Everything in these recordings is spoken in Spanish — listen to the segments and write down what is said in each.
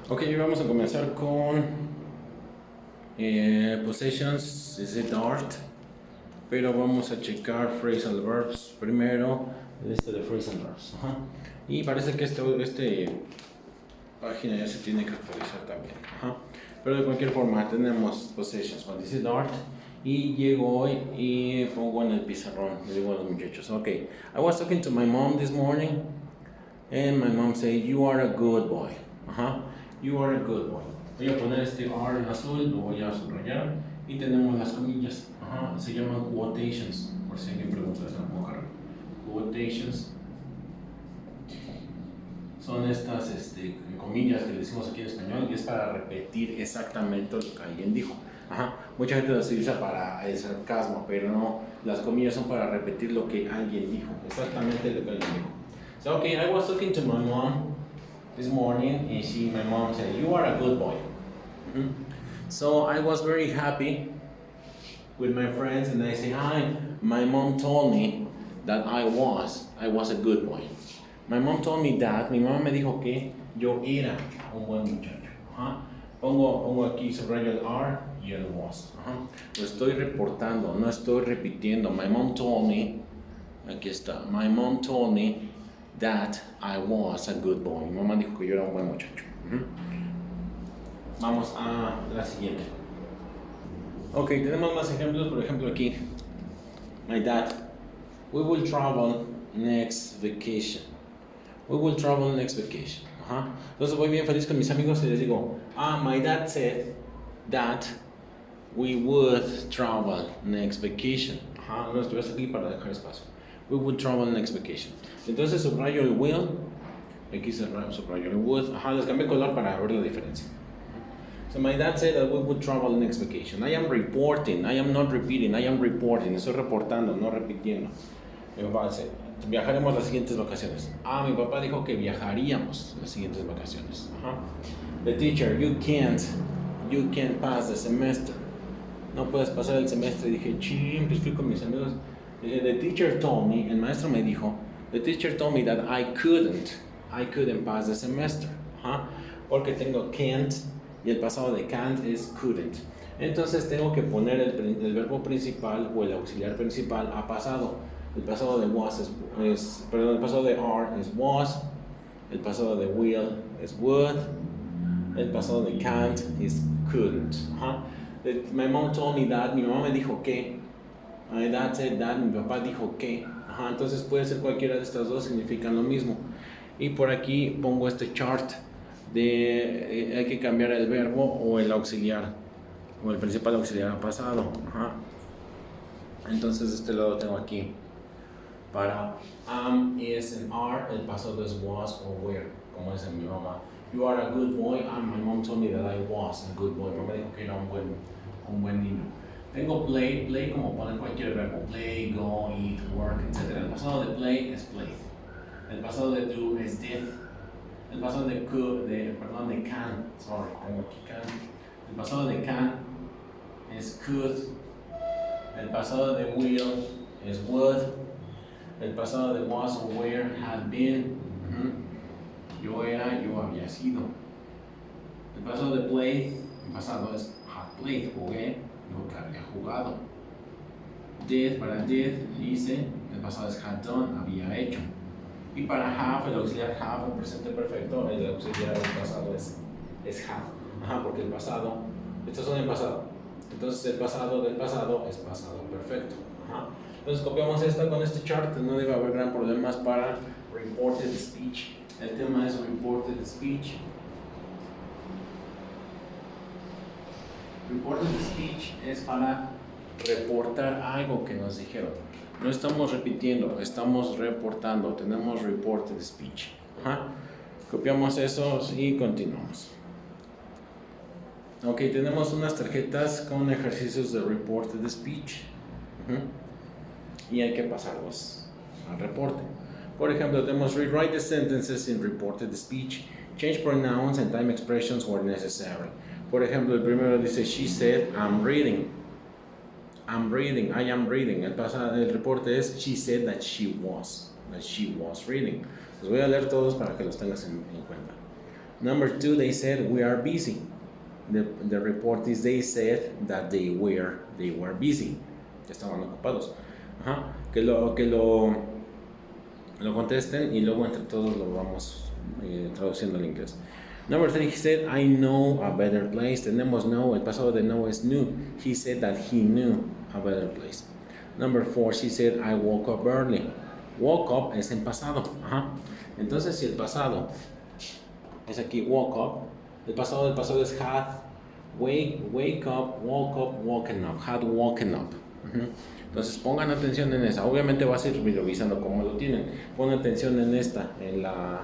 Ok, vamos a comenzar con possessions, is it art? Pero vamos a checar phrasal verbs primero, lista de phrasal verbs. Ajá. Y parece que este página ya se tiene que actualizar también. Ajá. Pero de cualquier forma tenemos possessions, what is it art? Y llego hoy y pongo en el pizarrón, le digo a los muchachos, ok, I was talking to my mom this morning and my mom said, you are a good boy. Ajá. You are a good boy. Voy a poner este R en azul, lo voy a subrayar y tenemos las comillas. Ajá. Se llaman quotations, por si alguien pregunta, es un poco raro. Quotations son estas comillas que le decimos aquí en español y es para repetir exactamente lo que alguien dijo. Ajá. Mucha gente las utiliza para el sarcasmo, pero no, las comillas son para repetir lo que alguien dijo, exactamente lo que alguien dijo. So, okay, I was talking to my mom this morning and my mom said, you are a good boy. Mm-hmm. So I was very happy with my friends and I say, hi, my mom told me that I was a good boy. My mom told me that, mi mamá me dijo que yo era un buen muchacho. Ajá. Pongo aquí subrayo el R y el was. Ajá. Lo estoy reportando, no estoy repitiendo. My mom told me, aquí está, my mom told me that I was a good boy. Mi mamá dijo que yo era un buen muchacho. Vamos a la siguiente. Ok, tenemos más ejemplos, por ejemplo aquí. My dad, we will travel next vacation. We will travel next vacation. Ajá. Entonces voy bien feliz con mis amigos y les digo, my dad said that we would travel next vacation. Ajá, no estoy aquí para dejar espacio. We would travel next vacation. Entonces subrayo el will, aquí subrayo el would. Ajá, les cambié color para ver la diferencia. So my dad said that we would travel next vacation. I am reporting, I am not repeating, I am reporting. Estoy reportando, no repitiendo. Mi papá dice, viajaremos las siguientes vacaciones. Mi papá dijo que viajaríamos las siguientes vacaciones. Ajá. The teacher, you can't pass the semester. No puedes pasar el semestre. Dije, ching, pues fui con mis amigos. Dije, the teacher told me, el maestro me dijo, the teacher told me that I couldn't pass the semester. Ajá. Porque tengo can't y el pasado de can't es couldn't. Entonces tengo que poner el verbo principal o el auxiliar principal a pasado. El pasado de was el pasado de are es was, el pasado de will es would, el pasado de can't es couldn't. My mom told me that, mi mamá me dijo que, my dad said that, mi papá dijo que. Entonces puede ser cualquiera de estas dos, significan lo mismo. Y por aquí pongo este chart de hay que cambiar el verbo o el auxiliar o el principal auxiliar a pasado. Entonces este lado tengo aquí para am, is and are, el pasado es was o were, como dice mi mamá. You are a good boy. My mom told me that I was a good boy. Mi mamá dijo que era un buen niño. Tengo play como poner cualquier verbo. Play, go, eat, work, etc. El pasado de play es played. El pasado de do es did. El pasado de can, sorry, tengo aquí can. El pasado de can es could. El pasado de will es would. El pasado de was o were had been. Yo era, yo había sido. El pasado de played, el pasado es had played, jugué, yo que había jugado. Did, para did, hice, el pasado es had done, había hecho. Y para have, el auxiliar have, el presente perfecto, el auxiliar del pasado es have. Porque el pasado, estos son el pasado. Entonces el pasado del pasado es pasado perfecto. Entonces copiamos esta con este chart, no debe haber gran problemas para reported speech. El tema es reported speech. Reported speech es para reportar algo que nos dijeron. No estamos repitiendo, estamos reportando. Tenemos reported speech. Copiamos esos y continuamos. Ok, tenemos unas tarjetas con ejercicios de reported speech. Y hay que pasarlos al reporte. Por ejemplo, tenemos rewrite the sentences in reported speech. Change pronouns and time expressions where necessary. Por ejemplo, el primero dice, she said, I'm reading. I'm reading, I am reading. El reporte es, she said that she was reading. Los voy a leer todos para que los tengas en cuenta. Number 2, they said we are busy. The report is they said that they were busy. Que estaban ocupados. Ajá. Lo contesten y luego entre todos lo vamos traduciendo al inglés. Number 3, he said, I know a better place. Tenemos know, el pasado de know es knew. He said that he knew a better place. Number 4, she said, I woke up early. Woke up es en pasado. Ajá. Entonces, si el pasado es aquí woke up, el pasado del pasado es had, wake up, woke up, woken up, had woken up. Entonces pongan atención en esa. Obviamente vas a ir revisando cómo lo tienen. Pon atención en esta, en la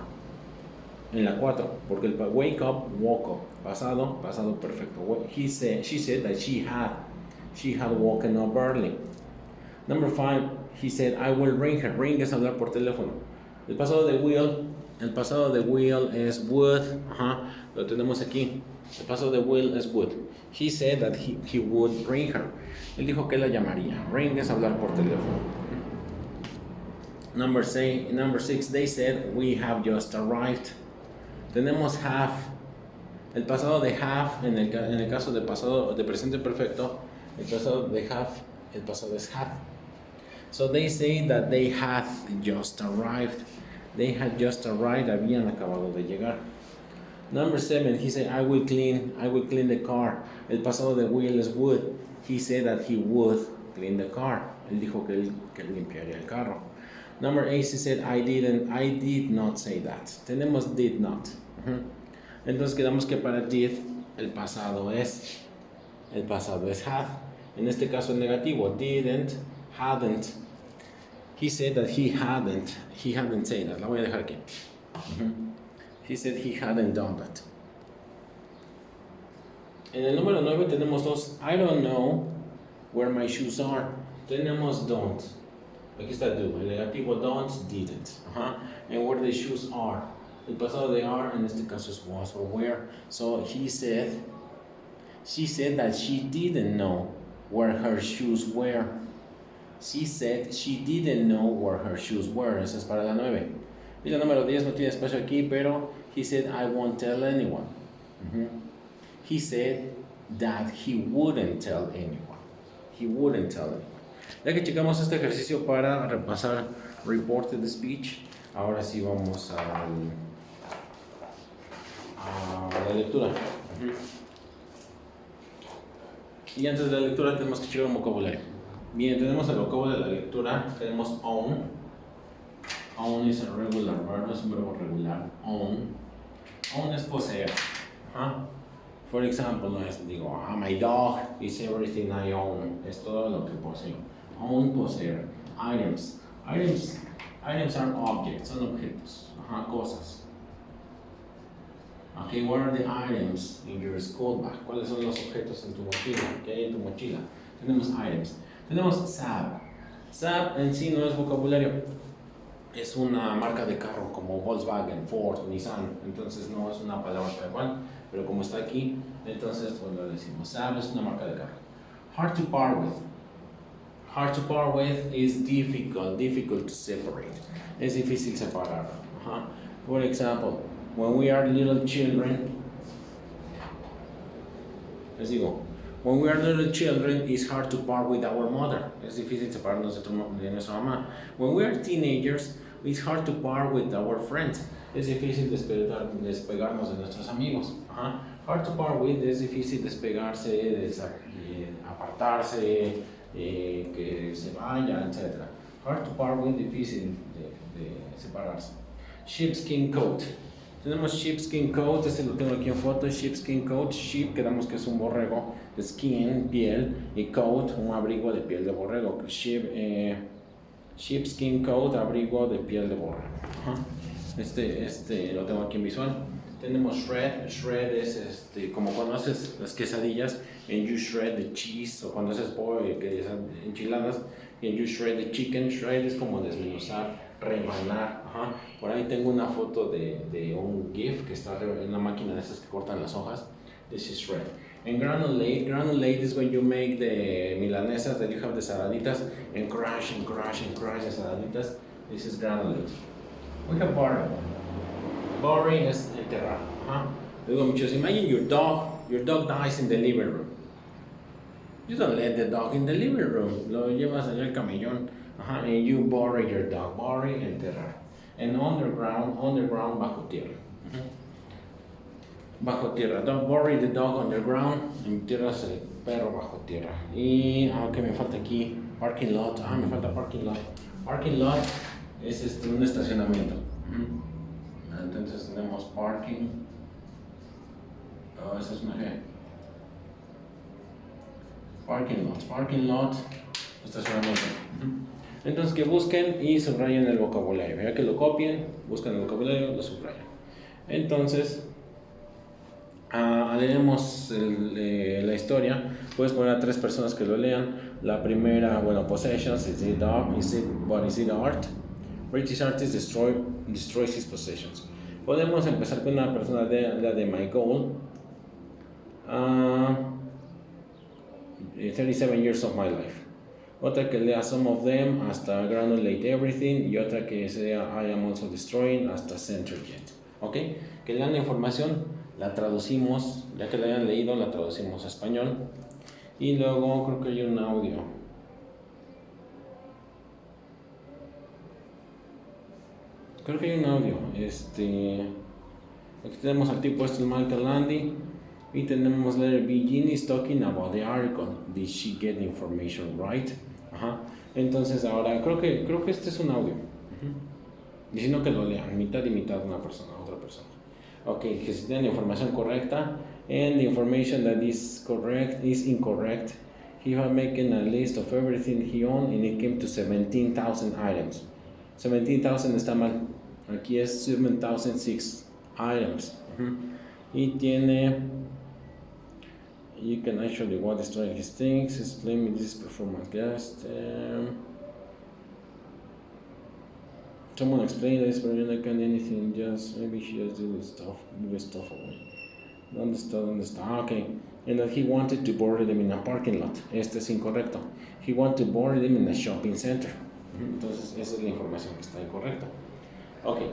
4, porque el wake up, woke up, pasado perfecto. She said that she had woken up early. Number 5, he said I will ring her. Ring es hablar por teléfono. El pasado de will es would. Ajá, lo tenemos aquí. El pasado de will es would. He said that he would ring her. Él dijo que la llamaría. Ring es hablar por teléfono. Number 6, they said we have just arrived. Tenemos have. El pasado de have, en el caso de pasado de presente perfecto, el pasado de have, el pasado es had. So they say that they had just arrived. They had just arrived, habían acabado de llegar. Number 7, he said, I will clean the car. El pasado de will es would. He said that he would clean the car. Él dijo que limpiaría el carro. Number 8, he said, I did not say that. Tenemos did not. Entonces quedamos que para did, el pasado es had. En este caso el negativo, didn't, hadn't. He said that he hadn't said that. La voy a dejar aquí. He said he hadn't done that. En el número 9 tenemos dos. I don't know where my shoes are. Tenemos don't. Aquí está do. El negativo don't, didn't. And where the shoes are. El pasado de are en este caso es was or were. So she said that she didn't know where her shoes were. She said she didn't know where her shoes were. Esa es para la 9. Y la número 10 no tiene espacio aquí, pero he said, I won't tell anyone. He said that he wouldn't tell anyone. He wouldn't tell anyone. Ya que checamos este ejercicio para repasar reported speech, ahora sí vamos a la lectura. Y antes de la lectura tenemos que checar un vocabulario. Bien, tenemos el vocabulario de la lectura. Tenemos own. Own is a regular verb, es un verbo regular. Own. Own es poseer. For example, digo, my dog is everything I own. Es todo lo que poseo. Own, poseer. Items. Items are objects, son objetos. Cosas. Okay, what are the items in your school bag? ¿Cuáles son los objetos en tu mochila? ¿Qué hay en tu mochila? Tenemos items. Tenemos SAB. SAB en sí no es vocabulario. Es una marca de carro como Volkswagen, Ford, Nissan. Entonces no es una palabra tal cual, pero como está aquí, entonces pues lo decimos. SAB es una marca de carro. Hard to part with. Hard to part with is difficult to separate. Es difícil separarlo. For example, when we are little children, les digo, when we are little children, it's hard to part with our mother. Es difícil separarnos de nuestra mamá. When we are teenagers, it's hard to part with our friends. Es difícil despegarnos de nuestros amigos. Hard to part with es difícil despegarse, apartarse, que se vaya, etc. Hard to part with, difícil de separarse. Sheepskin coat. Tenemos sheepskin coat, este lo tengo aquí en foto, sheepskin coat. Sheep, quedamos que es un borrego, skin, piel, y coat, un abrigo de piel de borrego. Sheepskin coat, abrigo de piel de borrego. Este lo tengo aquí en visual. Tenemos shred. Shred es como cuando haces las quesadillas, and you shred the cheese, o cuando haces pollo, que son enchiladas, and you shred the chicken. Shred es como desmenuzar, rebanar. Por ahí tengo una foto de un GIF que está en una máquina de esas que cortan las hojas. This is shred. And granulate is when you make the milanesas, that you have the saladitas, and crush the saladitas. This is granulate. We have bury. Bury es enterrar. Le digo a muchos, imagine your dog dies in the living room. You don't let the dog in the living room. Lo llevas allá al camellón. And you bury your dog. Bury, enterrar. And underground, bajo tierra. Bajo tierra. Don't bury the dog underground. Entierras el perro bajo tierra. Y, ¿qué me falta aquí? Parking lot. Me falta parking lot. Parking lot es un estacionamiento. Entonces tenemos parking. Eso es una G. Parking lot, estacionamiento. Entonces que busquen y subrayen el vocabulario. Ya que lo copien, buscan el vocabulario, lo subrayan. Entonces, leemos la historia. Puedes poner a 3 personas que lo lean. La primera, possessions, is it art? What is it art? British artist destroys his possessions. Podemos empezar con una persona de my goal. 37 years of my life. Otra que lea some of them hasta granulate everything. Y otra que sea I am also destroying hasta center jet. ¿Ok? Que lean la información, la traducimos, ya que la hayan leído, la traducimos a español. Y luego creo que hay un audio. Aquí tenemos al tipo Michael Landy. Y tenemos letter B. Ginny is talking about the article. Did she get the information right? Entonces ahora creo que este es un audio. Diciendo que lo lean, mitad y mitad una persona, otra persona. Ok, que si tienen la información correcta. And the information that is correct is incorrect. He had making a list of everything he owned and it came to 17,000 items. 17,000 está mal. Aquí es 7,006 items. Y tiene... You can actually what destroying his things. Explain me this performance guest. Someone explained this, but I can't anything. Just maybe she just did stuff, move stuff away. ¿Dónde está? Okay. And that he wanted to bury them in a parking lot. Este es incorrecto. He wanted to bury them in a shopping center. Entonces esa es la información que está incorrecta. Okay.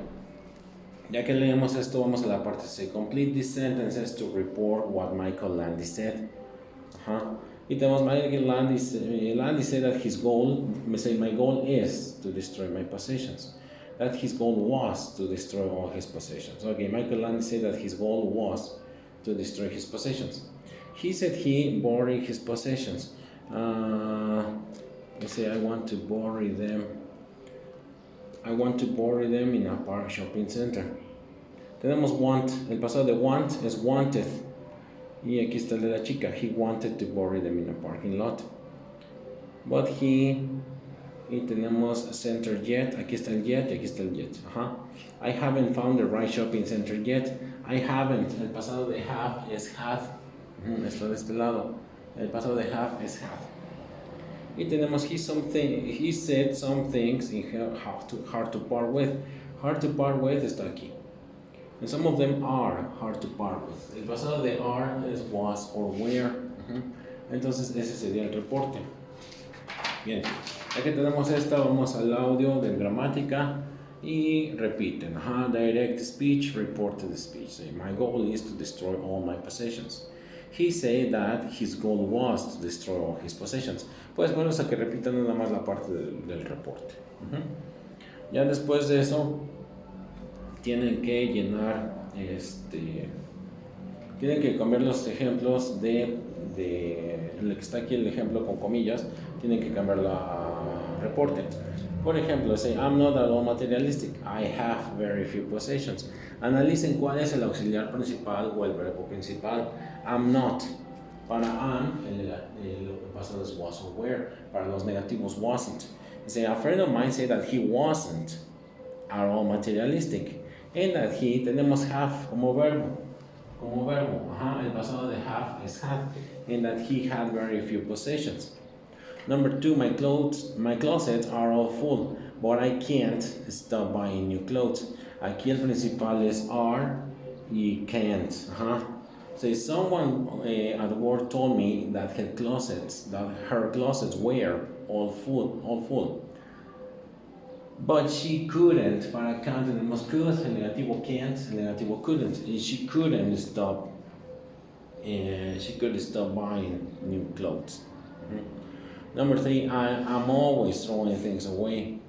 Ya que leemos esto, vamos a la parte C. Complete these sentences to report what Michael Landy said. Y tenemos Michael Landy said that his goal, my goal is to destroy my possessions. That his goal was to destroy all his possessions. Okay, Michael Landy said that his goal was to destroy his possessions. He said he buried his possessions. Let's say I want to bury them in a park shopping center. Tenemos want, el pasado de want es wanted. Y aquí está el de la chica. He wanted to bury them in a parking lot. But y tenemos center yet. Aquí está el yet y aquí está el yet. I haven't found the right shopping center yet. I haven't. El pasado de have es had. Está de este lado. El pasado de have es had. Y tenemos he said some things hard to part with. Hard to part with está aquí. And some of them are hard to part with. El pasado de are es was or were. Entonces ese sería el reporte. Bien, ya que tenemos esta, vamos al audio de gramática y repiten. Direct speech, reported speech. Say, my goal is to destroy all my possessions. He said that his goal was to destroy all his possessions. Pues bueno, a que repitan nada más la parte del reporte. Ya después de eso, tienen que llenar, tienen que cambiar los ejemplos de el que está aquí el ejemplo con comillas, tienen que cambiarlo a reporte. Por ejemplo, say, I'm not at all materialistic. I have very few possessions. Analicen cuál es el auxiliar principal o el verbo principal. I'm not. Para am, el pasado es was or were. Para los negativos, wasn't. Say, a friend of mine said that he wasn't at all materialistic. And that he, tenemos have como verbo. El pasado de have es had. And that he had very few possessions. Number 2, my closets are all full, but I can't stop buying new clothes. Aquí el principal es are y can't. So someone at work told me that her closets were all full. But she couldn't. Para acá tenemos could, el negativo can't, el negativo couldn't. She couldn't stop. She could stop buying new clothes. Mm-hmm. Number 3, I'm always throwing things away.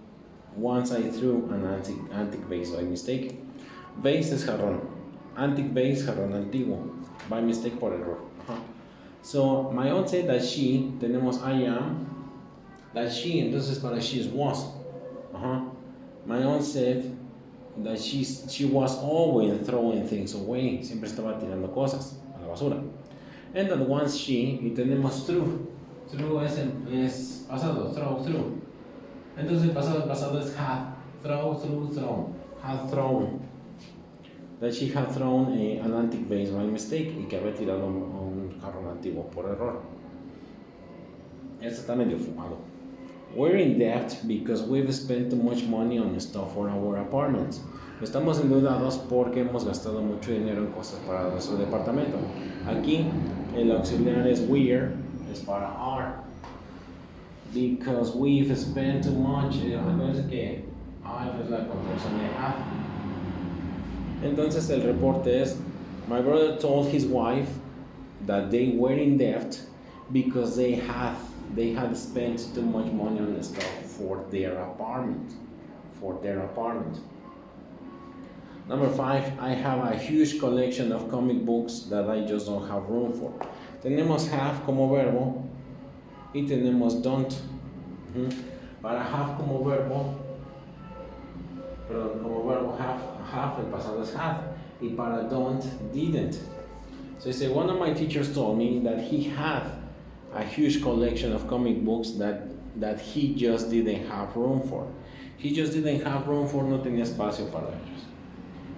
Once I threw an antique vase by mistake. Vase es jarrón. Antique vase, jarrón antiguo. By mistake, por error. So, my aunt said that she, tenemos I am, that she, entonces para she is was. My aunt said that she was always throwing things away. Siempre estaba tirando cosas a la basura. And that once she, y tenemos threw. Through es pasado, throw. Entonces el pasado es had. Thrown. Had thrown. That she had thrown an antique vase by mistake y que había tirado un jarrón antiguo por error. Esto está medio fumado. We're in debt because we've spent too much money on stuff for our apartment. Estamos endeudados porque hemos gastado mucho dinero en cosas para nuestro departamento. Aquí el auxiliar es we're, es para are. Because we've spent too much. Acuérdense que I've es la contracción de have. Entonces el reporte es, my brother told his wife that they were in debt because they had spent too much money on stuff for their apartment. Number 5, I have a huge collection of comic books that I just don't have room for. Tenemos have como verbo y tenemos don't. Para have como verbo, have, el pasado es had, y para don't, didn't. So I say, one of my teachers told me that he had a huge collection of comic books that he just didn't have room for. He just didn't have room for, no tenía espacio para ellos.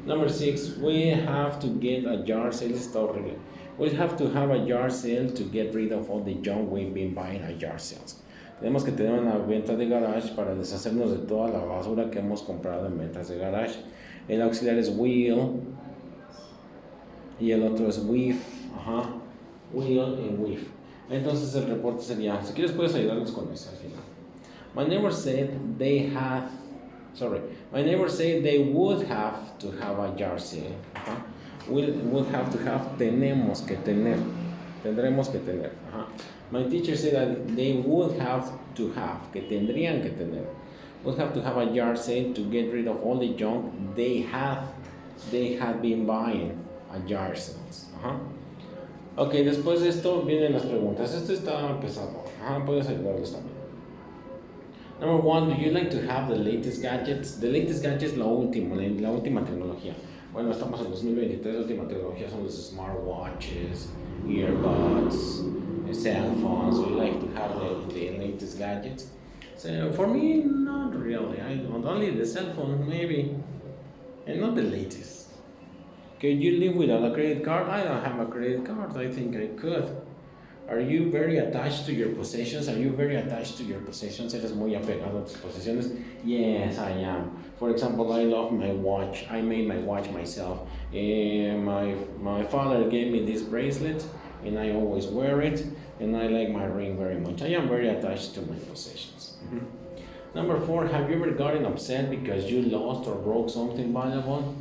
Number 6, we have to get a yard sale. Está horrible. We have to have a yard sale to get rid of all the junk we've been buying at yard sales. Tenemos que tener una venta de garage para deshacernos de toda la basura que hemos comprado en ventas de garage. El auxiliar es will y el otro es with. Will y with. Entonces el reporte sería, si quieres puedes ayudarnos con eso al final. My neighbor said they would have to have a yard sale. Will have to have, tenemos que tener. Tendremos que tener. My teacher said that they would have to have, que tendrían que tener. Would have to have a yard sale to get rid of all the junk they had been buying at yard sales. Ok, después de esto vienen las preguntas. Esto está pesado. Puedes ayudarles también. Number 1, do you like to have the latest gadgets? The latest gadgets, la última tecnología. Bueno, estamos en 2023, la última tecnología son los smartwatches, earbuds, cell phones. We like to have the latest gadgets. So for me, not really. I don't. Only the cell phone, maybe, and not the latest. Can you live without a credit card? I don't have a credit card. I think I could. Are you very attached to your possessions? ¿Eres muy apegado a tus posesiones? Yes, I am. For example, I love my watch. I made my watch myself. My father gave me this bracelet, and I always wear it, and I like my ring very much. I am very attached to my possessions. Number 4, have you ever gotten upset because you lost or broke something valuable?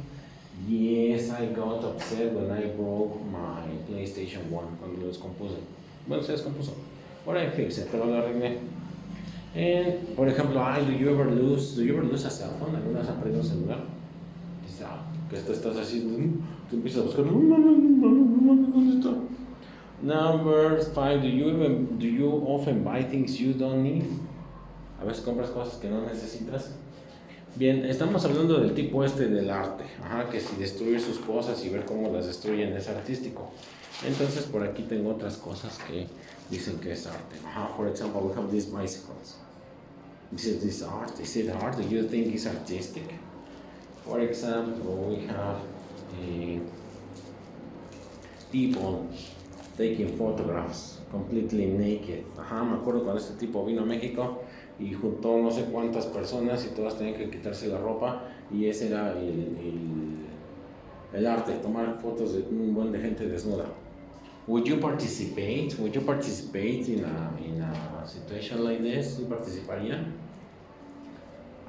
Yes, I got upset when I broke my PlayStation 1, cuando lo descompuse. Bueno, se descompuso. But I fixed it, pero lo arreglé. And, por ejemplo, do you ever lose a cell phone? ¿Alguna vez has perdido un celular? Dices, que estás así, tú empiezas a buscar, ¿dónde está? Number 5, do you often buy things you don't need? A veces compras cosas que no necesitas. Bien, estamos hablando del tipo del arte, que si destruir sus cosas y ver cómo las destruyen es artístico. Entonces por aquí tengo otras cosas que dicen que es arte. For example, we have these bicycles. Is this art? Is it art? Do you think it's artistic? For example, we have people taking photographs completely naked. Me acuerdo cuando este tipo vino a México y juntó no sé cuántas personas y todas tenían que quitarse la ropa y ese era el arte, tomar fotos de un buen de gente desnuda. Would you participate in a situation like this? ¿Sí participaría?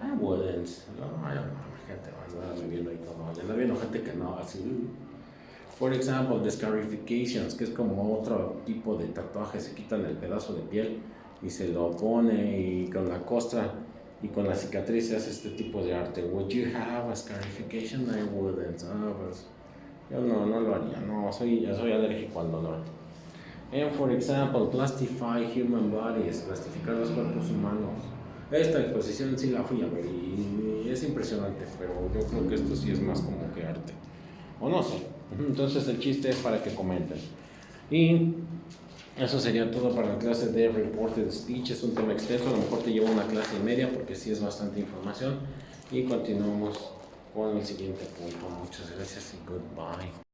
I wouldn't. No, I don't know. Gente, anda viendo ahí como, anda viendo gente que no, así. For example, the scarifications, que es como otro tipo de tatuaje, se quitan el pedazo de piel y se lo pone y con la costra y con la cicatriz se hace este tipo de arte. Would you have a scarification? I wouldn't. Pues, yo no lo haría, no, soy alérgico al dolor. And for example, plastify human bodies, plastificar los cuerpos humanos. Esta exposición sí la fui a ver y es impresionante, pero yo creo que esto sí es más como que arte. O no sé. Entonces el chiste es para que comenten. Y eso sería todo para la clase de Reported Speech. Es un tema extenso, a lo mejor te llevo una clase y media porque sí es bastante información. Y continuamos con el siguiente punto. Muchas gracias y goodbye.